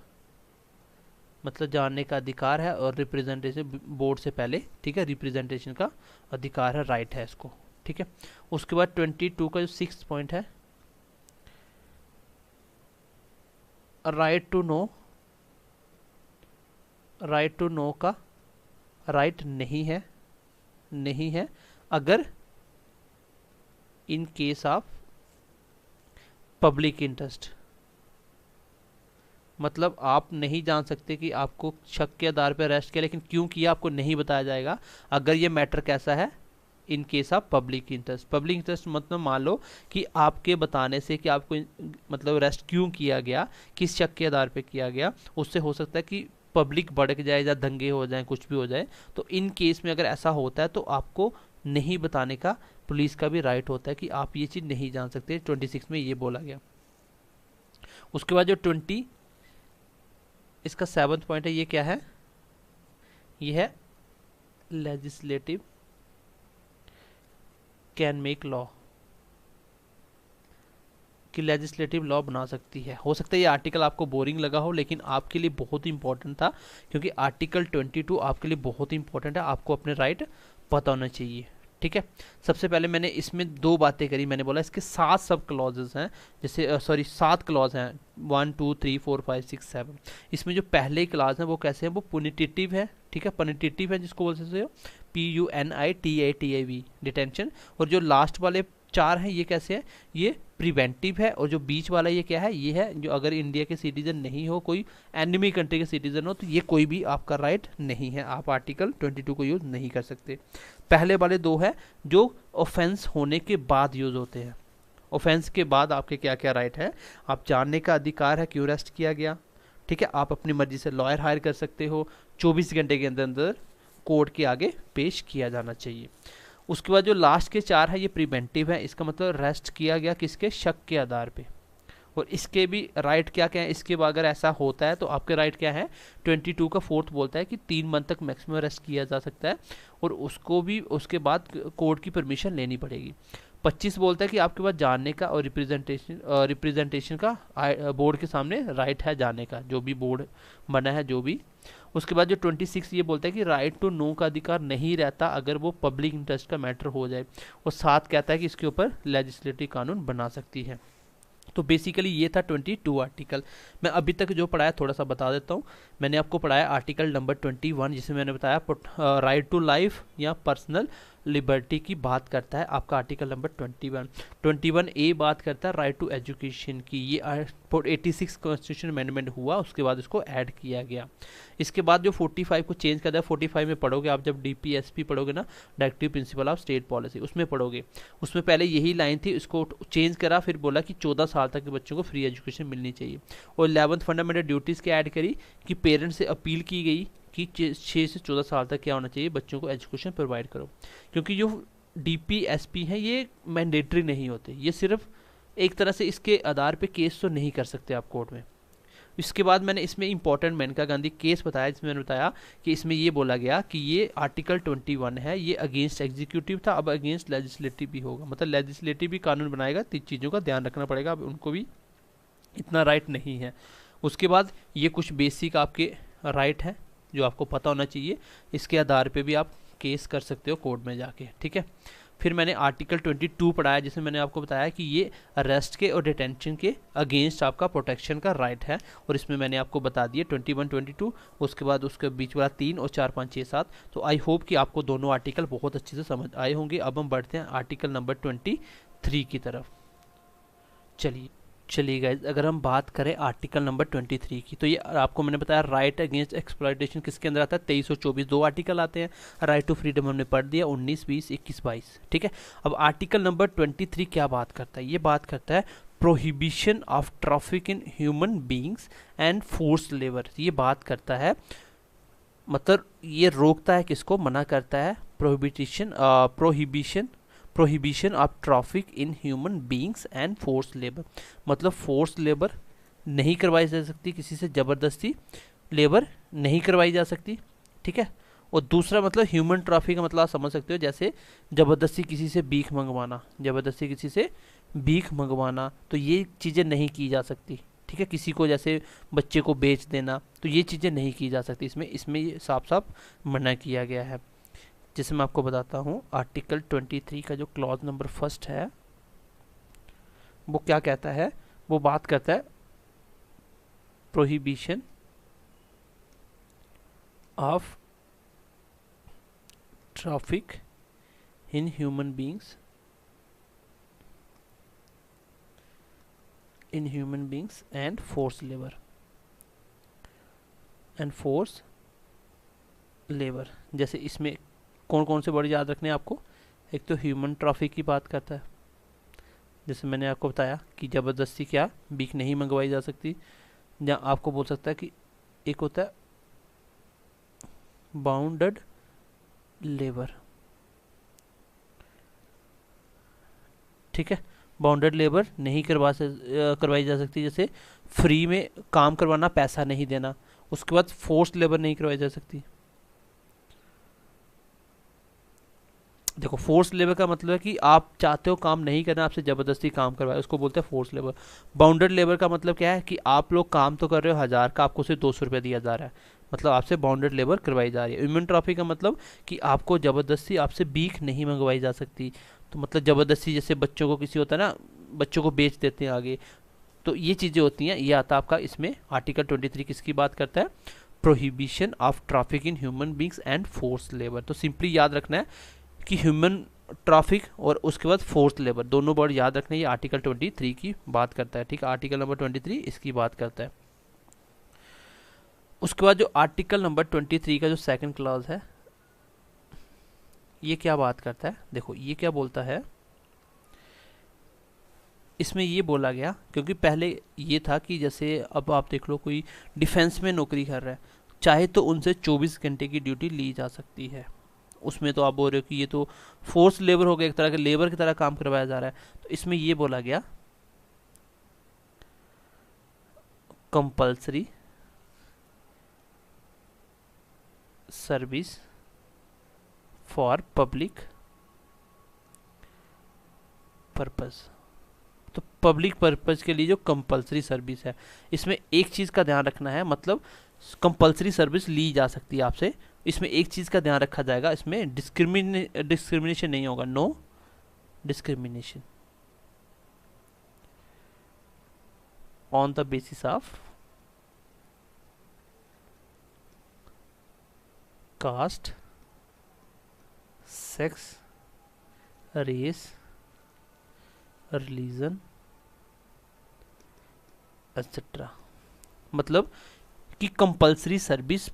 मतलब जानने का अधिकार है और रिप्रेजेंटेशन बोर्ड से पहले, ठीक है, रिप्रेजेंटेशन का अधिकार है, राइट है इसको, ठीक है। उसके बाद 22 का जो 6th पॉइंट है, राइट टू नो का राइट नहीं है अगर in case of public interest, मतलब आप नहीं जान सकते कि आपको शक के आधार पर अरेस्ट किया, लेकिन क्यों किया आपको नहीं बताया जाएगा अगर ये मैटर कैसा है, in case of public interest. Public interest मतलब मान लो कि आपके बताने से कि आपको मतलब अरेस्ट क्यों किया गया, किस शक के आधार पे किया गया, उससे हो सकता है कि पब्लिक भड़क जाए या दंगे हो जाए, कुछ भी हो जाए, तो इन केस में अगर ऐसा होता है तो आपको नहीं बताने का पुलिस का भी राइट होता है कि आप ये चीज़ नहीं जान सकते। 26 में ये बोला गया। उसके बाद जो इसका 7th पॉइंट है, ये क्या है, ये है लेजिस्लेटिव कैन मेक लॉ, कि लेजिस्लेटिव लॉ बना सकती है। हो सकता है ये आर्टिकल आपको बोरिंग लगा हो, लेकिन आपके लिए बहुत ही इंपॉर्टेंट था, क्योंकि आर्टिकल 22 आपके लिए बहुत ही इंपॉर्टेंट है, आपको अपने राइट पता होना चाहिए, ठीक है। सबसे पहले मैंने इसमें 2 बातें करी, मैंने बोला इसके 7 सब क्लॉजेस हैं, जैसे 7 क्लॉज हैं, 1 2 3 4 5 6 7। इसमें जो पहले क्लॉज हैं वो कैसे हैं, वो पुनिटेटिव है, ठीक है, पुनिटेटिव है जिसको बोल सकते हो PUNITATIV डिटेंशन, और जो लास्ट वाले 4 हैं ये कैसे हैं, ये प्रिवेंटिव है, और जो बीच वाला ये क्या है, ये है जो अगर इंडिया के सिटीजन नहीं हो, कोई एनिमी कंट्री के सिटीजन हो, तो ये कोई भी आपका राइट नहीं है, आप आर्टिकल 22 को यूज़ नहीं कर सकते। पहले वाले 2 है जो ऑफेंस होने के बाद यूज़ होते हैं। ऑफेंस के बाद आपके क्या क्या राइट है, आप जानने का अधिकार है क्यों अरेस्ट किया गया, ठीक है, आप अपनी मर्जी से लॉयर हायर कर सकते हो, 24 घंटे के अंदर अंदर कोर्ट के आगे पेश किया जाना चाहिए। उसके बाद जो लास्ट के 4 है ये प्रिवेंटिव है, इसका मतलब अरेस्ट किया गया किसके, शक के आधार पे, और इसके भी राइट क्या क्या है, इसके बाद अगर ऐसा होता है तो आपके राइट क्या है। 22 का 4th बोलता है कि 3 मंथ तक मैक्सिमम अरेस्ट किया जा सकता है, और उसको भी उसके बाद कोर्ट की परमिशन लेनी पड़ेगी। 25 बोलता है कि आपके पास जानने का और रिप्रेजेंटेशन का बोर्ड के सामने राइट है, जाने का, जो भी बोर्ड बना है जो भी। उसके बाद जो 26 ये बोलता है कि राइट टू नो का अधिकार नहीं रहता अगर वो पब्लिक इंटरेस्ट का मैटर हो जाए, और 7 कहता है कि इसके ऊपर लेजिस्लेटिव कानून बना सकती है। तो बेसिकली ये था 22 आर्टिकल। मैं अभी तक जो पढ़ाया थोड़ा सा बता देता हूँ। मैंने आपको पढ़ाया आर्टिकल नंबर 21, जिसमें मैंने बताया राइट टू लाइफ या पर्सनल लिबर्टी की बात करता है आपका आर्टिकल नंबर 21A बात करता है राइट टू एजुकेशन की। ये 86 कॉन्स्टिट्यूशन अमेंडमेंट हुआ, उसके बाद इसको ऐड किया गया। इसके बाद जो 45 को चेंज कर दिया, 45 में पढ़ोगे आप जब DPSP पढ़ोगे ना, directive principle of state policy, उसमें पढ़ोगे। उसमें पहले यही लाइन थी, इसको चेंज करा, फिर बोला कि 14 साल तक के बच्चों को फ्री एजुकेशन मिलनी चाहिए। और 11th फंडामेंटल ड्यूटीज़ के ऐड करी कि पेरेंट्स से अपील की गई कि 6 से 14 साल तक क्या होना चाहिए, बच्चों को एजुकेशन प्रोवाइड करो। क्योंकि जो DPSP है ये मैंडेटरी नहीं होते, ये सिर्फ एक तरह से इसके आधार पे केस तो नहीं कर सकते आप कोर्ट में। इसके बाद मैंने इसमें इंपॉर्टेंट मेनका गांधी केस बताया, जिसमें मैंने बताया कि इसमें ये बोला गया कि ये आर्टिकल 21 है, ये अगेंस्ट एग्जीक्यूटिव था, अब अगेंस्ट लेजिस्लेटिव भी होगा, मतलब लेजिस्लेटिव भी कानून बनाएगा, 3 चीज़ों का ध्यान रखना पड़ेगा, अब उनको भी इतना राइट नहीं है। उसके बाद ये कुछ बेसिक आपके राइट है जो आपको पता होना चाहिए, इसके आधार पे भी आप केस कर सकते हो कोर्ट में जाके, ठीक है। फिर मैंने आर्टिकल 22 पढ़ाया, जिसमें मैंने आपको बताया कि ये अरेस्ट के और डिटेंशन के अगेंस्ट आपका प्रोटेक्शन का राइट है, और इसमें मैंने आपको बता दिया 21, 22, उसके बाद उसके बीच वाला 3 और 4, 5, 6, 7। तो आई होप कि आपको दोनों आर्टिकल बहुत अच्छे से समझ आए होंगे। अब हम बढ़ते हैं आर्टिकल नंबर 23 की तरफ। चलिए चलिए गाइज, अगर हम बात करें आर्टिकल नंबर 23 की, तो ये आपको मैंने बताया राइट अगेंस्ट एक्सप्लॉयटेशन किसके अंदर आता है, 23 और 24 दो आर्टिकल आते हैं। राइट टू फ्रीडम हमने पढ़ दिया, 19, 20, 21, 22, ठीक है। अब आर्टिकल नंबर 23 क्या बात करता है, ये बात करता है prohibition of traffic in human beings and force labour. ये बात करता है, मतलब ये रोकता है, किसको मना करता है, prohibition of traffic in human beings and force labour. मतलब फोर्स लेबर नहीं करवाई जा सकती, किसी से ज़बरदस्ती लेबर नहीं करवाई जा सकती, ठीक है। और दूसरा मतलब ह्यूमन ट्रैफिक का मतलब आप समझ सकते हो, जैसे ज़बरदस्ती किसी से भीख मंगवाना, ज़बरदस्ती किसी से भीख मंगवाना, तो ये चीज़ें नहीं की जा सकती, ठीक है। किसी को जैसे बच्चे को बेच देना, तो ये चीज़ें नहीं की जा सकती, इसमें ये साफ साफ मना किया गया है। जैसे मैं आपको बताता हूँ, आर्टिकल 23 का जो क्लॉज नंबर 1 है वो क्या कहता है, वो बात करता है prohibition of traffic in human beings and force labour. जैसे इसमें कौन कौन से वर्ड याद रखने हैं आपको, एक तो ह्यूमन ट्रैफिक की बात करता है, जैसे मैंने आपको बताया कि ज़बरदस्ती क्या भीख नहीं मंगवाई जा सकती। या आपको बोल सकता है कि एक होता है बाउंडेड लेबर, ठीक है। बाउंडेड लेबर नहीं करवाई जा सकती, जैसे फ्री में काम करवाना, पैसा नहीं देना। उसके बाद फोर्स लेबर नहीं करवाई जा सकती। देखो, फोर्स लेबर का मतलब है कि आप चाहते हो काम नहीं करना, आपसे ज़बरदस्ती काम करवाए, उसको बोलते हैं फोर्स लेबर। बाउंडेड लेबर का मतलब क्या है कि आप लोग काम तो कर रहे हो 1000 का, आपको सिर्फ 200 रुपये दिया जा रहा है, मतलब आपसे बाउंडेड लेबर करवाई जा रही है। ह्यूमन ट्रैफिक का मतलब कि आपको ज़बरदस्ती आपसे भीख नहीं मंगवाई जा सकती, तो मतलब ज़बरदस्ती जैसे बच्चों को किसी होता है ना, बच्चों को बेच देते हैं आगे, तो ये चीज़ें होती हैं। ये आता है आपका इसमें आर्टिकल 23 किसकी बात करता है, prohibition of traffic in human beings and force labour. तो सिंपली याद रखना है कि ह्यूमन ट्रैफिक और उसके बाद फोर्स लेबर, दोनों वर्ड याद रखना है, ये आर्टिकल 23 की बात करता है, ठीक है। आर्टिकल नंबर 23 इसकी बात करता है। उसके बाद जो आर्टिकल नंबर 23 का जो सेकंड क्लॉज है, ये क्या बात करता है, देखो ये क्या बोलता है, इसमें ये बोला गया, क्योंकि पहले ये था कि जैसे अब आप देख लो कोई डिफेंस में नौकरी कर रहा है, चाहे तो उनसे 24 घंटे की ड्यूटी ली जा सकती है। उसमें तो आप बोल रहे हो कि ये तो फोर्स लेबर हो गया, एक तरह के लेबर की तरह काम करवाया जा रहा है, तो इसमें ये बोला गया compulsory service for public purpose. तो पब्लिक पर्पस के लिए जो कंपल्सरी सर्विस है, इसमें एक चीज़ का ध्यान रखना है, मतलब कंपल्सरी सर्विस ली जा सकती है आपसे, इसमें एक चीज़ का ध्यान रखा जाएगा, इसमें डिस्क्रिमिनेशन नहीं होगा, no discrimination on the basis of caste, sex, race, religion etcetera. मतलब कि कंपल्सरी सर्विस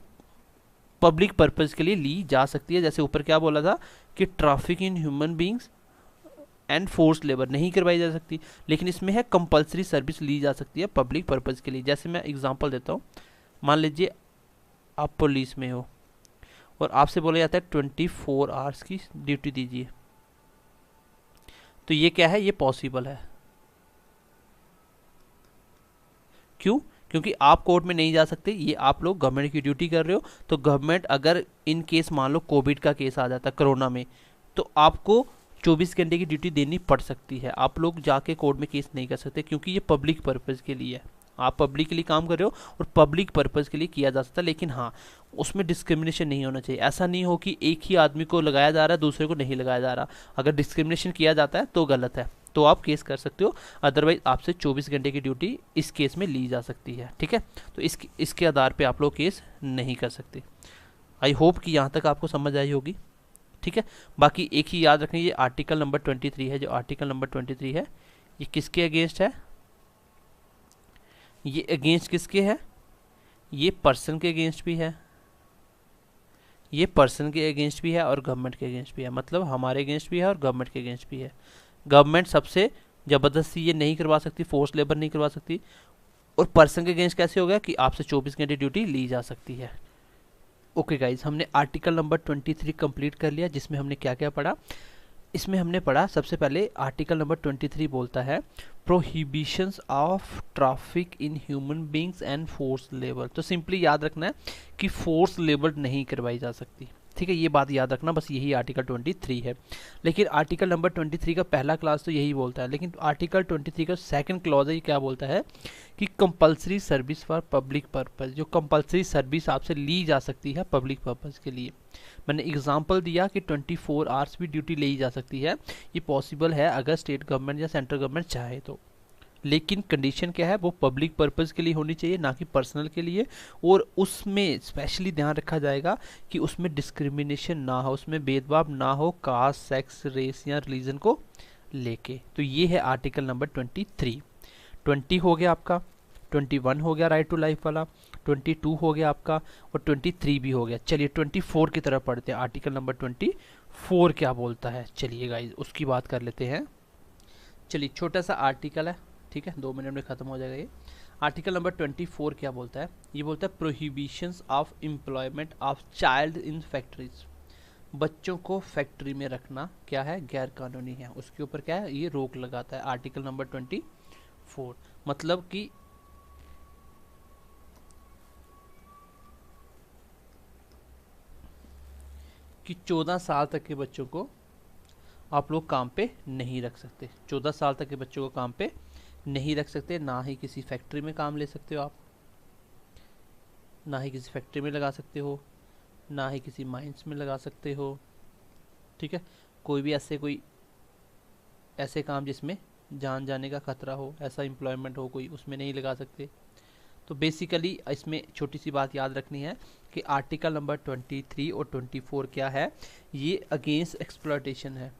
पब्लिक पर्पस के लिए ली जा सकती है। जैसे ऊपर क्या बोला था कि traffic in human beings and force labour नहीं करवाई जा सकती, लेकिन इसमें है कंपल्सरी सर्विस ली जा सकती है पब्लिक पर्पस के लिए। जैसे मैं एग्जांपल देता हूँ, मान लीजिए आप पुलिस में हो और आपसे बोला जाता है 24 आवर्स की ड्यूटी दीजिए, तो ये क्या है, ये पॉसिबल है। क्यों? क्योंकि आप कोर्ट में नहीं जा सकते, ये आप लोग गवर्नमेंट की ड्यूटी कर रहे हो, तो गवर्नमेंट अगर इन केस मान लो कोविड का केस आ जाता है कोरोना में, तो आपको 24 घंटे की ड्यूटी देनी पड़ सकती है, आप लोग जाके कोर्ट में केस नहीं कर सकते, क्योंकि ये पब्लिक पर्पज़ के लिए है, आप पब्लिक के लिए काम कर रहे हो और पब्लिक पर्पज़ के लिए किया जा सकता है। लेकिन हाँ, उसमें डिस्क्रिमिनेशन नहीं होना चाहिए, ऐसा नहीं हो कि एक ही आदमी को लगाया जा रहा है दूसरे को नहीं लगाया जा रहा। अगर डिस्क्रिमिनेशन किया जाता है तो गलत है, तो आप केस कर सकते हो, अदरवाइज आपसे 24 घंटे की ड्यूटी इस केस में ली जा सकती है, ठीक है। तो इसके आधार पे आप लोग केस नहीं कर सकते। आई होप कि यहाँ तक आपको समझ आई होगी, ठीक है। बाकी एक ही याद रखना, ये आर्टिकल नंबर 23 है, जो आर्टिकल नंबर 23 है ये किसके अगेंस्ट है, ये अगेंस्ट किसके है, ये पर्सन के अगेंस्ट भी है, ये पर्सन के अगेंस्ट भी है और गवर्नमेंट के अगेंस्ट भी है, मतलब हमारे अगेंस्ट भी है और गवर्नमेंट के अगेंस्ट भी है। गवर्नमेंट सबसे ज़बरदस्ती ये नहीं करवा सकती, फोर्स लेबर नहीं करवा सकती, और पर्सन के अगेंस्ट कैसे हो गया कि आपसे 24 घंटे ड्यूटी ली जा सकती है। ओके गाइज, हमने आर्टिकल नंबर 23 कंप्लीट कर लिया, जिसमें हमने क्या क्या पढ़ा। इसमें हमने पढ़ा सबसे पहले आर्टिकल नंबर 23 बोलता है prohibitions of traffic in human beings and force labour. तो सिंपली याद रखना है कि फोर्स लेबर नहीं करवाई जा सकती, ठीक है, ये बात याद रखना, बस यही आर्टिकल 23 है। लेकिन आर्टिकल नंबर 23 का पहला क्लास तो यही बोलता है, लेकिन आर्टिकल 23 का सेकंड क्लॉज है, ये क्या बोलता है कि compulsory service for public purpose, जो कंपलसरी सर्विस आपसे ली जा सकती है पब्लिक पर्पस के लिए। मैंने एग्जांपल दिया कि 24 आवर्स भी ड्यूटी ली जा सकती है, ये पॉसिबल है अगर स्टेट गवर्नमेंट या सेंट्रल गवर्नमेंट चाहे तो, लेकिन कंडीशन क्या है, वो पब्लिक पर्पस के लिए होनी चाहिए, ना कि पर्सनल के लिए। और उसमें स्पेशली ध्यान रखा जाएगा कि उसमें डिस्क्रिमिनेशन ना हो, उसमें भेदभाव ना हो कास्ट, सेक्स, रेस या रिलीजन को लेके। तो ये है आर्टिकल नंबर 23। 20 हो गया आपका, 21 हो गया राइट टू लाइफ वाला, 22 हो गया आपका, और 23 भी हो गया। चलिए 24 की तरफ पढ़ते हैं, आर्टिकल नंबर 24 क्या बोलता है। चलिए गाइज उसकी बात कर लेते हैं। चलिए छोटा सा आर्टिकल है, ठीक है, 2 मिनट में ख़त्म हो जाएगा ये। आर्टिकल नंबर 24 क्या बोलता है, ये बोलता है prohibitions of employment of child in factories. बच्चों को फैक्ट्री में रखना क्या है, गैर कानूनी है, उसके ऊपर क्या है, ये रोक लगाता है आर्टिकल नंबर 24। मतलब कि 14 साल तक के बच्चों को आप लोग काम पे नहीं रख सकते, 14 साल तक के बच्चों को काम पे नहीं रख सकते, ना ही किसी फैक्ट्री में काम ले सकते हो आप, ना ही किसी फैक्ट्री में लगा सकते हो, ना ही किसी माइंस में लगा सकते हो, ठीक है। कोई भी ऐसे काम जिसमें जान जाने का खतरा हो, ऐसा एम्प्लॉयमेंट हो कोई, उसमें नहीं लगा सकते। तो बेसिकली इसमें छोटी सी बात याद रखनी है कि आर्टिकल नंबर 23 और 24 क्या है, ये अगेंस्ट एक्सप्लॉयटेशन है।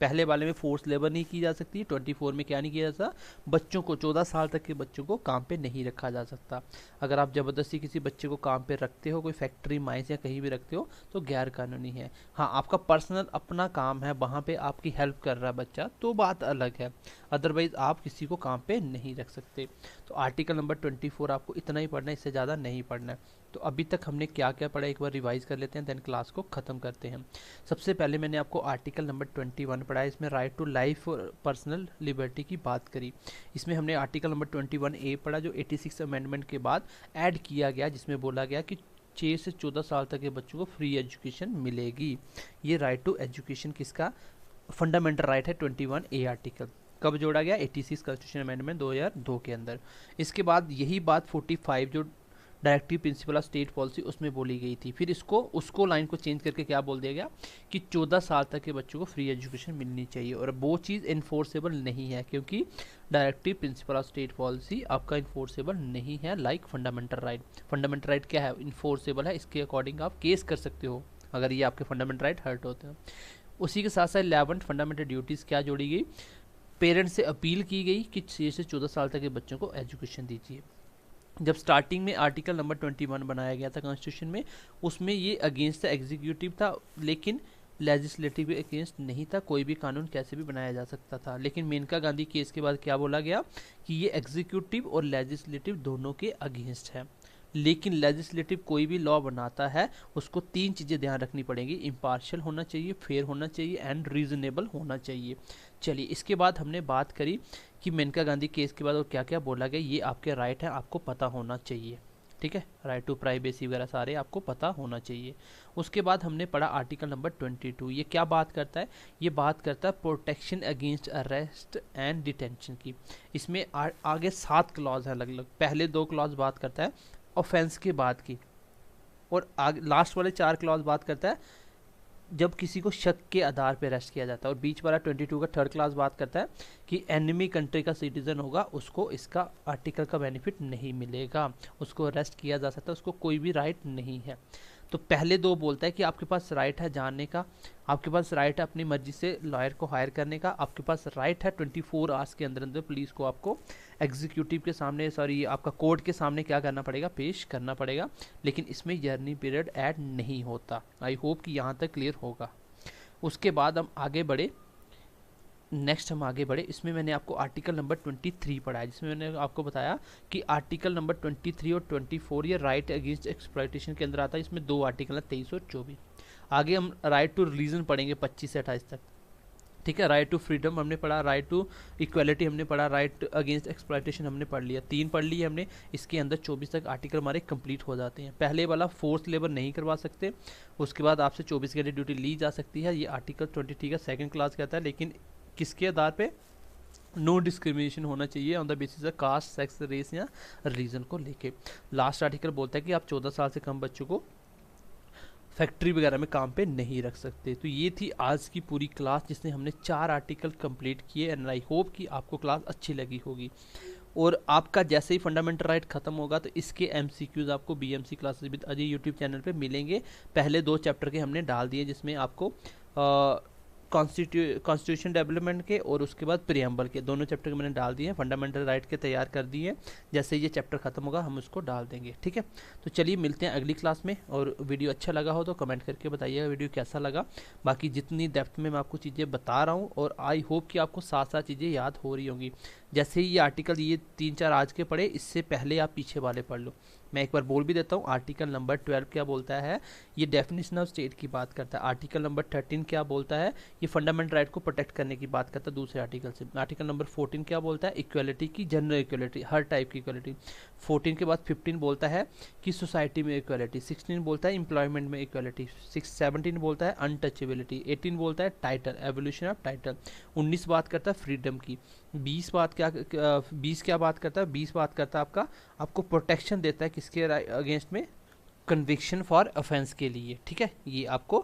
पहले वाले में फोर्स लेबर नहीं की जा सकती, 24 में क्या नहीं किया जा सकता, बच्चों को 14 साल तक के बच्चों को काम पे नहीं रखा जा सकता। अगर आप ज़बरदस्ती किसी बच्चे को काम पे रखते हो, कोई फैक्ट्री, माइंस या कहीं भी रखते हो, तो गैर कानूनी है। हाँ, आपका पर्सनल अपना काम है, वहाँ पे आपकी हेल्प कर रहा है बच्चा, तो बात अलग है, अदरवाइज आप किसी को काम पे नहीं रख सकते। तो आर्टिकल नंबर 24 आपको इतना ही पढ़ना है, इससे ज़्यादा नहीं पढ़ना है। तो अभी तक हमने क्या क्या पढ़ा, एक बार रिवाइज कर लेते हैं, देन क्लास को ख़त्म करते हैं। सबसे पहले मैंने आपको आर्टिकल नंबर 21 पढ़ा है, इसमें राइट टू लाइफ और पर्सनल लिबर्टी की बात करी। इसमें हमने आर्टिकल नंबर 21A पढ़ा, जो 86 अमेंडमेंट के बाद ऐड किया गया, जिसमें बोला गया कि 6 से 14 साल तक के बच्चों को फ्री एजुकेशन मिलेगी। ये राइट टू एजुकेशन किसका फंडामेंटल राइट है, 21A आर्टिकल। कब जोड़ा गया, 86 कॉन्स्टिट्यूशन अमेंडमेंट 2002 के अंदर। इसके बाद यही बात 45 जो directive principle of state policy, उसमें बोली गई थी। फिर उसको लाइन को चेंज करके क्या बोल दिया गया कि 14 साल तक के बच्चों को फ्री एजुकेशन मिलनी चाहिए, और वो चीज़ इन्फोर्सेबल नहीं है, क्योंकि directive principle of state policy आपका इन्फोर्सेबल नहीं है like fundamental right. Fundamental right क्या है, इन्फोर्सेबल है, इसके अकॉर्डिंग आप केस कर सकते हो अगर ये आपके फंडामेंटल राइट हर्ट होते हैं। उसी के साथ साथ 11 फंडामेंटल ड्यूटीज़ क्या जोड़ी गई, पेरेंट्स से अपील की गई कि 6 से 14 साल तक के बच्चों को एजुकेशन दीजिए। जब स्टार्टिंग में आर्टिकल नंबर 21 बनाया गया था कॉन्स्टिट्यूशन में, उसमें ये अगेंस्ट द एग्जीक्यूटिव था, लेकिन लेजिस्लेटिव के अगेंस्ट नहीं था, कोई भी कानून कैसे भी बनाया जा सकता था। लेकिन मेनका गांधी केस के बाद क्या बोला गया कि ये एग्जीक्यूटिव और लेजिस्लेटिव दोनों के अगेंस्ट है। लेकिन लेजिस्लेटिव कोई भी लॉ बनाता है, उसको 3 चीज़ें ध्यान रखनी पड़ेंगी, इम्पार्शियल होना चाहिए, फेयर होना चाहिए एंड रीजनेबल होना चाहिए। चलिए इसके बाद हमने बात करी कि मेनका गांधी केस के बाद और क्या क्या बोला गया, ये आपके राइट है, आपको पता होना चाहिए, ठीक है, राइट टू प्राइवेसी वगैरह सारे आपको पता होना चाहिए। उसके बाद हमने पढ़ा आर्टिकल नंबर 22, ये क्या बात करता है, ये बात करता है protection against arrest and detention की। इसमें आगे 7 क्लॉज हैं अलग अलग। पहले 2 क्लॉज बात करता है ऑफेंस के बाद की, और आगे लास्ट वाले 4 क्लॉज बात करता है जब किसी को शक के आधार पर अरेस्ट किया जाता है, और बीच वाला 22 का 3rd क्लास बात करता है कि एनिमी कंट्री का सिटीजन होगा, उसको इसका आर्टिकल का बेनिफिट नहीं मिलेगा, उसको अरेस्ट किया जा सकता है, उसको कोई भी राइट नहीं है। तो पहले दो बोलता है कि आपके पास राइट है जानने का, आपके पास राइट है अपनी मर्जी से लॉयर को हायर करने का, आपके पास राइट है 24 आवर्स के अंदर अंदर पुलिस को आपको एग्जीक्यूटिव के सामने, सॉरी आपका कोर्ट के सामने क्या करना पड़ेगा, पेश करना पड़ेगा। लेकिन इसमें यर्नी पीरियड ऐड नहीं होता। आई होप कि यहाँ तक क्लियर होगा। उसके बाद हम आगे बढ़े, नेक्स्ट हम आगे बढ़े। इसमें मैंने आपको आर्टिकल नंबर 23 पढ़ा है, जिसमें मैंने आपको बताया कि आर्टिकल नंबर 23 और 24 ये राइट अगेंस्ट एक्सप्लॉयटेशन के अंदर आता है। इसमें दो आर्टिकल है 23 और 24। आगे हम राइट टू रिलीजन पढ़ेंगे 25 से 28 तक, ठीक है। राइट टू फ्रीडम हमने पढ़ा, राइट टू इक्वालिटी हमने पढ़ा, राइट अगेंस्ट एक्सप्लॉयटेशन हमने पढ़ लिया, 3 पढ़ लिए हमने। इसके अंदर 24 तक आर्टिकल हमारे कंप्लीट हो जाते हैं। पहले वाला फोर्स लेबर नहीं करवा सकते, उसके बाद आपसे 24 घंटे ड्यूटी ली जा सकती है, ये आर्टिकल 23 का सेकंड क्लास कहता है। लेकिन किसके आधार पे, नो डिस्क्रिमिनेशन होना चाहिए on the basis of caste, sex, race या रीजन को लेके। लास्ट आर्टिकल बोलता है कि आप 14 साल से कम बच्चों को फैक्ट्री वगैरह में काम पे नहीं रख सकते। तो ये थी आज की पूरी क्लास, जिसमें हमने 4 आर्टिकल कंप्लीट किए एंड आई होप कि आपको क्लास अच्छी लगी होगी। और आपका जैसे ही फंडामेंटल राइट खत्म होगा तो इसके एमसीक्यूज आपको BMC classes with Ajay YouTube channel पे मिलेंगे। पहले 2 चैप्टर के हमने डाल दिए, जिसमें आपको कॉन्स्टिट्यूशन डेवलपमेंट के और उसके बाद प्रियम्बल के दोनों चैप्टर के मैंने डाल दिए हैं, फंडामेंटल राइट के तैयार कर दिए। जैसे ये चैप्टर खत्म होगा हम उसको डाल देंगे, ठीक है। तो चलिए मिलते हैं अगली क्लास में। और वीडियो अच्छा लगा हो तो कमेंट करके बताइएगा वीडियो कैसा लगा। बाकी जितनी डेप्थ में मैं आपको चीज़ें बता रहा हूँ, और आई होप कि आपको साथ साथ चीज़ें याद हो रही होंगी। जैसे ही ये आर्टिकल ये 3-4 आज के पढ़े, इससे पहले आप पीछे वाले पढ़ लो। मैं एक बार बोल भी देता हूँ, आर्टिकल नंबर 12 क्या बोलता है, ये डेफिनेशन ऑफ स्टेट की बात करता है। आर्टिकल नंबर 13 क्या बोलता है, ये फंडामेंटल राइट को प्रोटेक्ट करने की बात करता है दूसरे आर्टिकल से। आर्टिकल नंबर 14 क्या बोलता है, इक्वलिटी की, जनरल इक्वलिटी, हर टाइप की इक्वलिटी। 14 के बाद 15 बोलता है कि सोसाइटी में इक्वलिटी, 16 बोलता है एम्प्लॉयमेंट में इक्वलिटी, 17 बोलता है अनटचेबिलिटी, 18 बोलता है टाइटल, एवोल्यूशन ऑफ टाइटल, 19 बात करता है फ्रीडम की, 20 बात क्या बात करता है, 20 बात करता है आपको प्रोटेक्शन देता है किसके अगेंस्ट में, कन्विक्शन फॉर ऑफेंस के लिए, ठीक है। ये आपको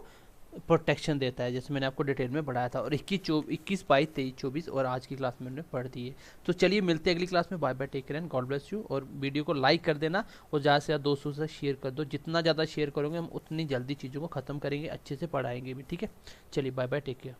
प्रोटेक्शन देता है, जैसे मैंने आपको डिटेल में पढ़ाया था। और 21, 22, 23, 24 और आज की क्लास में हमने पढ़ दी है। तो चलिए मिलते हैं अगली क्लास में। Bye bye, take care and god bless you. और वीडियो को लाइक कर देना और ज़्यादा से ज़्यादा दोस्तों से शेयर कर दो। जितना ज़्यादा शेयर करोगे हम उतनी जल्दी चीज़ों को ख़त्म करेंगे, अच्छे से पढ़ाएंगे भी, ठीक है। चलिए बाय बाय, टेक केयर।